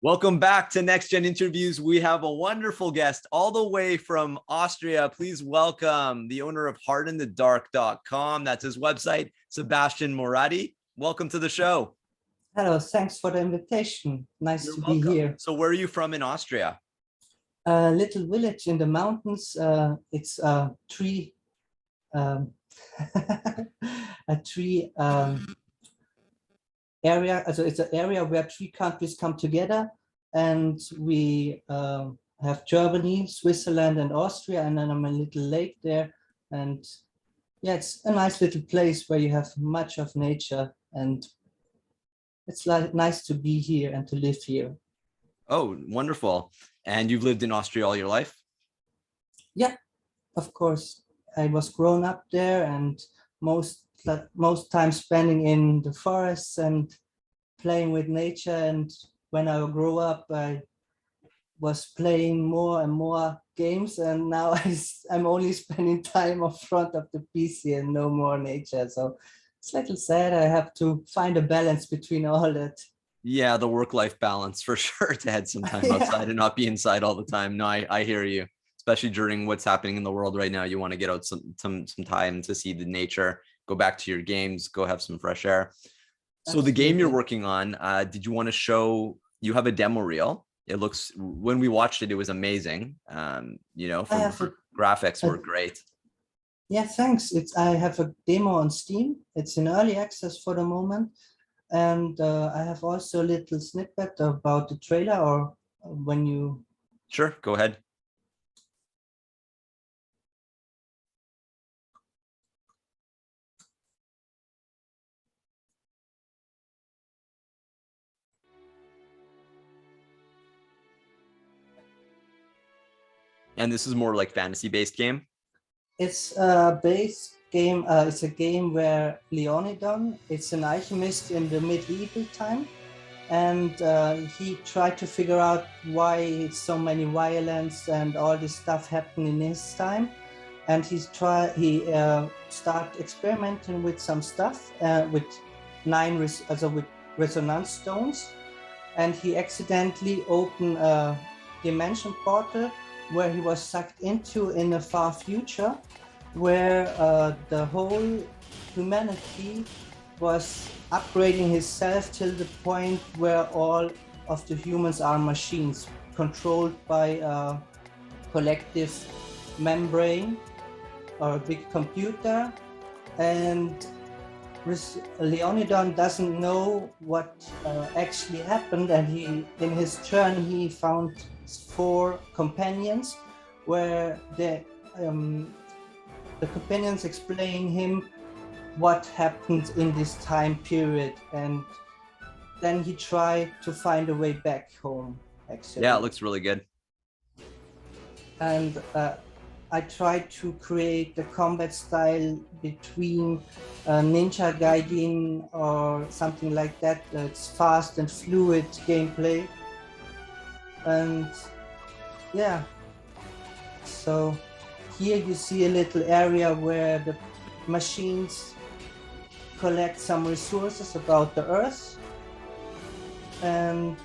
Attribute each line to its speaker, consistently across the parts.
Speaker 1: Welcome back to Next Gen Interviews. We have a wonderful guest all the way from Austria. Please welcome the owner of heartinthedark.com. That's his website, Sebastian Moradi. Welcome to the show.
Speaker 2: Hello, thanks for the invitation. Nice
Speaker 1: You're
Speaker 2: to
Speaker 1: welcome.
Speaker 2: be here.
Speaker 1: So where are you from in Austria?
Speaker 2: A little village in the mountains. It's a tree, a tree area. So it's an area where three countries come together, and we have Germany, Switzerland, and Austria, and then I'm a little lake there. And yeah, it's a nice little place where you have much of nature, and it's nice to be here and to live here.
Speaker 1: Oh, wonderful. And you've lived in Austria all your life?
Speaker 2: Yeah, of course. I was grown up there, and most time spending in the forests and playing with nature. And when I grew up, I was playing more and more games, and now I'm only spending time in front of the PC and no more nature. So it's a little sad. I have to find a balance between all that.
Speaker 1: Yeah, the work-life balance for sure, to have some time outside and not be inside all the time. No, I hear you, especially during what's happening in the world right now. You want to get out some time to see the nature, go back to your games, go have some fresh air. So the game you're working on, did you want to show, you have a demo reel. It looks, when we watched it, it was amazing. Graphics were great.
Speaker 2: Yeah, thanks. I have a demo on Steam. It's in early access for the moment. And I have also a little snippet about the trailer, or when you...
Speaker 1: Sure, go ahead. And this is more like fantasy-based game?
Speaker 2: It's a base game. It's a game where Leonidon, it's an alchemist in the medieval time. And he tried to figure out why so many violence and all this stuff happened in his time. And he started experimenting with some stuff with with resonance stones. And he accidentally opened a dimension portal where he was sucked into in a far future, where the whole humanity was upgrading himself till the point where all of the humans are machines controlled by a collective membrane or a big computer. And Leonidon doesn't know what actually happened, and in his journey he found 4 companions, where the companions explain him what happened in this time period, and then he tried to find a way back home, actually.
Speaker 1: Yeah, it looks really good.
Speaker 2: And I tried to create the combat style between Ninja Gaiden or something like that. It's fast and fluid gameplay. And yeah, so here you see a little area where the machines collect some resources about the Earth, and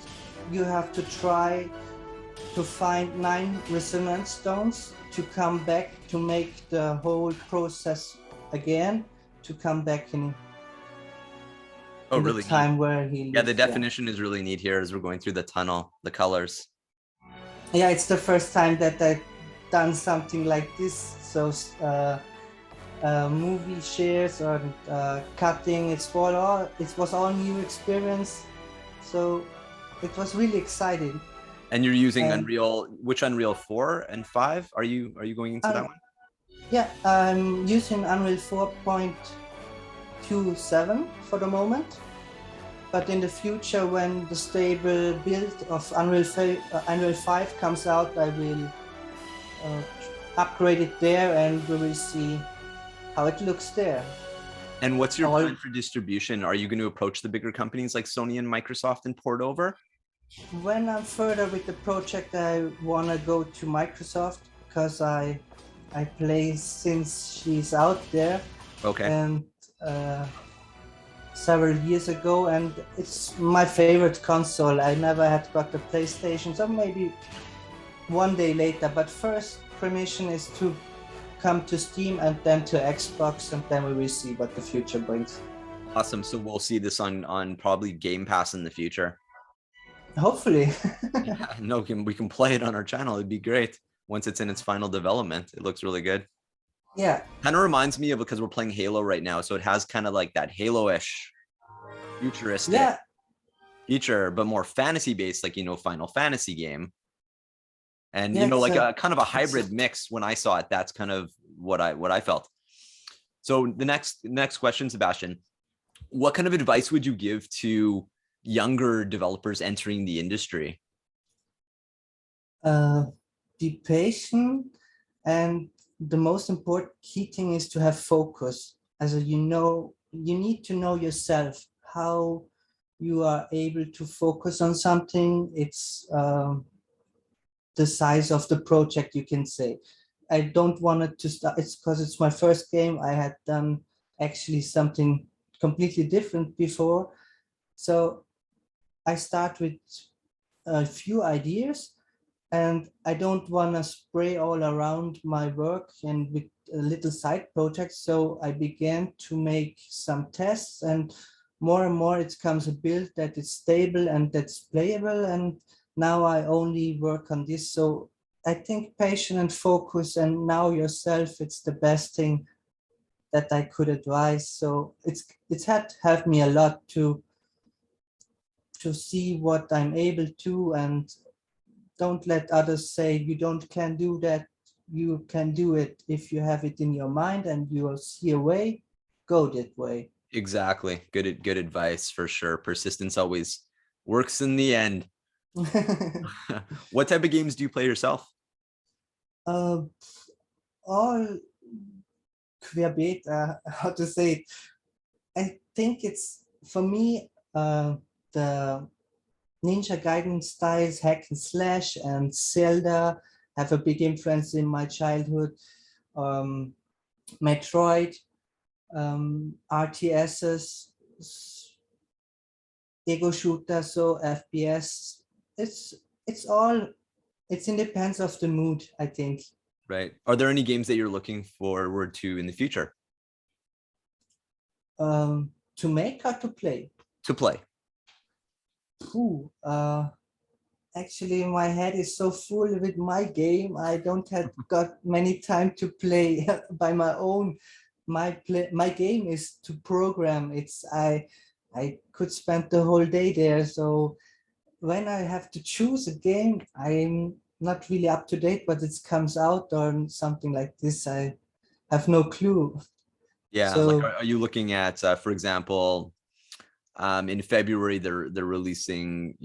Speaker 2: you have to try to find 9 resonance stones to come back to make the whole process again, to come back in
Speaker 1: really
Speaker 2: the time
Speaker 1: neat.
Speaker 2: where he lives.
Speaker 1: Yeah, the definition is really neat here as we're going through the tunnel, the colors.
Speaker 2: Yeah, it's the first time that I've done something like this. So movie shares or cutting, it was all new experience. So it was really exciting.
Speaker 1: And you're using Unreal, which Unreal 4 and 5? Are you going into that one?
Speaker 2: Yeah, I'm using Unreal 4.27 for the moment. But in the future, when the stable build of Unreal 5 comes out, I will upgrade it there, and we will see how it looks there.
Speaker 1: And what's your plan for distribution? Are you going to approach the bigger companies like Sony and Microsoft and port over?
Speaker 2: When I'm further with the project, I want to go to Microsoft, because I play since she's out there.
Speaker 1: Okay.
Speaker 2: And several years ago, and it's my favorite console. I never had got the PlayStation, so maybe one day later. But first permission is to come to Steam and then to Xbox, and then we will see what the future brings.
Speaker 1: Awesome. So we'll see this on probably Game Pass in the future.
Speaker 2: Hopefully.
Speaker 1: Yeah, no, we can play it on our channel. It'd be great once it's in its final development. It looks really good.
Speaker 2: Yeah.
Speaker 1: Kind of reminds me of, because we're playing Halo right now, so it has kind of like that Halo-ish futuristic
Speaker 2: Yeah.
Speaker 1: feature, but more fantasy based, like, Final Fantasy game. And
Speaker 2: Yeah,
Speaker 1: like a kind of a hybrid mix. When I saw it, that's kind of what I felt. So the next question, Sebastian, what kind of advice would you give to younger developers entering the industry?
Speaker 2: Be patient, and the most important key thing is to have focus. As you need to know yourself how you are able to focus on something. It's the size of the project, you can say. I don't want it to start. It's because it's my first game. I had done actually something completely different before. So I start with a few ideas, and I don't want to spray all around my work and with little side projects. So I began to make some tests, and more it comes a build that is stable and that's playable. And now I only work on this. So I think patience and focus and know yourself, it's the best thing that I could advise. So it's had helped me a lot to see what I'm able to, and don't let others say you can do that. You can do it if you have it in your mind and you will see a way, go that way.
Speaker 1: Exactly. Good advice for sure. Persistence always works in the end. What type of games do you play yourself?
Speaker 2: All querbeet, how to say it. I think it's, for me, the Ninja Gaiden styles, hack and slash, and Zelda have a big influence in my childhood. Metroid, RTSs, ego shooter, so FPS. It's it's all, it's in depends of the mood, I think.
Speaker 1: Right. Are there any games that you're looking forward to in the future?
Speaker 2: To make or to play?
Speaker 1: To play.
Speaker 2: Ooh, actually, my head is so full with my game. I don't have got many time to play by my own. My game is to program. I could spend the whole day there. So when I have to choose a game, I'm not really up to date, but it comes out or something like this. I have no clue.
Speaker 1: Yeah. Like,
Speaker 2: So
Speaker 1: are you looking at, for example, in February they're releasing,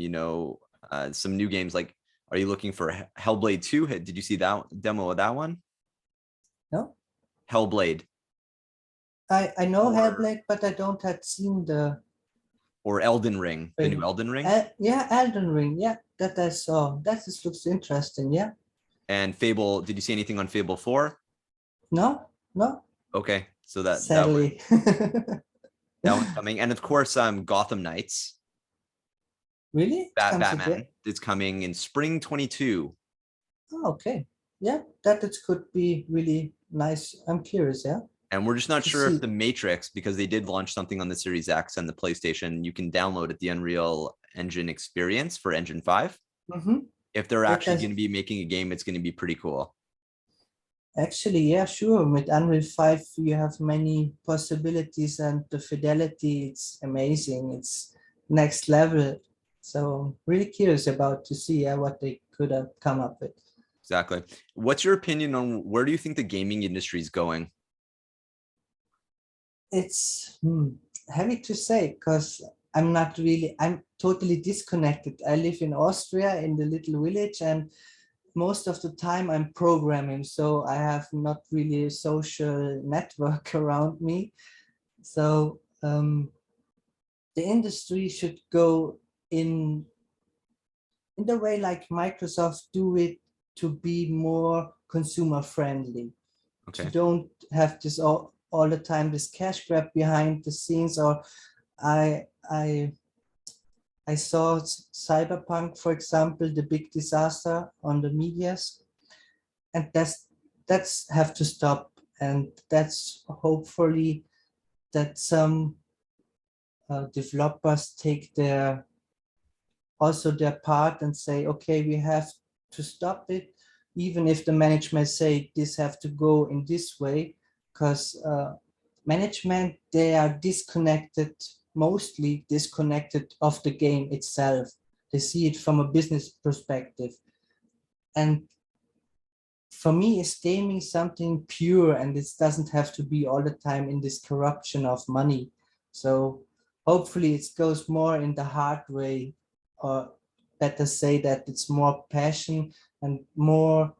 Speaker 1: some new games. Like, are you looking for Hellblade 2? Did you see that demo of that one?
Speaker 2: no,
Speaker 1: Hellblade
Speaker 2: I know
Speaker 1: or
Speaker 2: Hellblade, but I don't have seen the
Speaker 1: Elden Ring, the new
Speaker 2: trailer.
Speaker 1: Elden Ring,
Speaker 2: Yeah, Elden Ring. Yeah, that I saw. That just looks interesting. Yeah.
Speaker 1: and Fable. Did you see anything on Fable 4?
Speaker 2: No, no,
Speaker 1: Okay, so
Speaker 2: sadly.
Speaker 1: that one's coming, and of course, Gotham Knights,
Speaker 2: Really? It comes again?
Speaker 1: Batman. It's coming in spring 22.
Speaker 2: Oh, okay. Yeah, that it could be really nice. I'm curious, yeah,
Speaker 1: And we're just not
Speaker 2: to
Speaker 1: sure if
Speaker 2: see.
Speaker 1: the Matrix, because they did launch something on the Series X and the PlayStation, you can download it, the Unreal Engine experience for Engine 5.
Speaker 2: Mm-hmm.
Speaker 1: If they're
Speaker 2: It
Speaker 1: actually
Speaker 2: has
Speaker 1: going to be making a game, it's going to be pretty cool.
Speaker 2: actually, yeah, sure. With Unreal 5, you have many possibilities, and the fidelity, it's amazing. It's next level. So really curious about to see what they could have come up with.
Speaker 1: Exactly. What's your opinion on where do you think the gaming industry is going?
Speaker 2: It's heavy to say because I'm totally disconnected. I live in Austria in the little village, and most of the time I'm programming. So I have not really a social network around me. So the industry should go in the way like Microsoft do it, to be more consumer friendly, to
Speaker 1: Okay.
Speaker 2: don't have this all the time, this cash grab behind the scenes, or I I saw Cyberpunk, for example, the big disaster on the medias, and that's have to stop. And that's hopefully that some developers take also their part and say, okay, we have to stop it, even if the management say this have to go in this way, because management, they are disconnected, mostly disconnected of the game itself. They see it from a business perspective. And for me, is gaming something pure, and it doesn't have to be all the time in this corruption of money. So hopefully it goes more in the hard way, or better say that it's more passion and more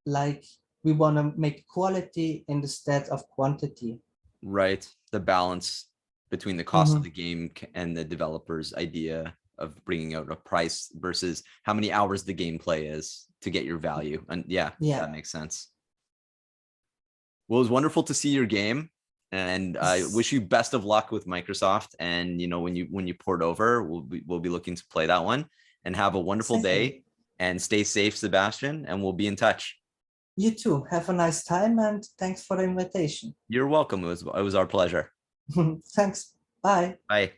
Speaker 2: like we want to make quality instead of quantity.
Speaker 1: Right. The balance between the cost of the game and the developer's idea of bringing out a price versus how many hours the gameplay is to get your value. And yeah, that makes sense. Well, it was wonderful to see your game, and I wish you best of luck with Microsoft. And when you port over, we'll be looking to play that one. And have a wonderful day, and stay safe, Sebastian, and we'll be in touch.
Speaker 2: You too. Have a nice time, and thanks for the invitation.
Speaker 1: You're welcome. It was our pleasure.
Speaker 2: Thanks. Bye.
Speaker 1: Bye.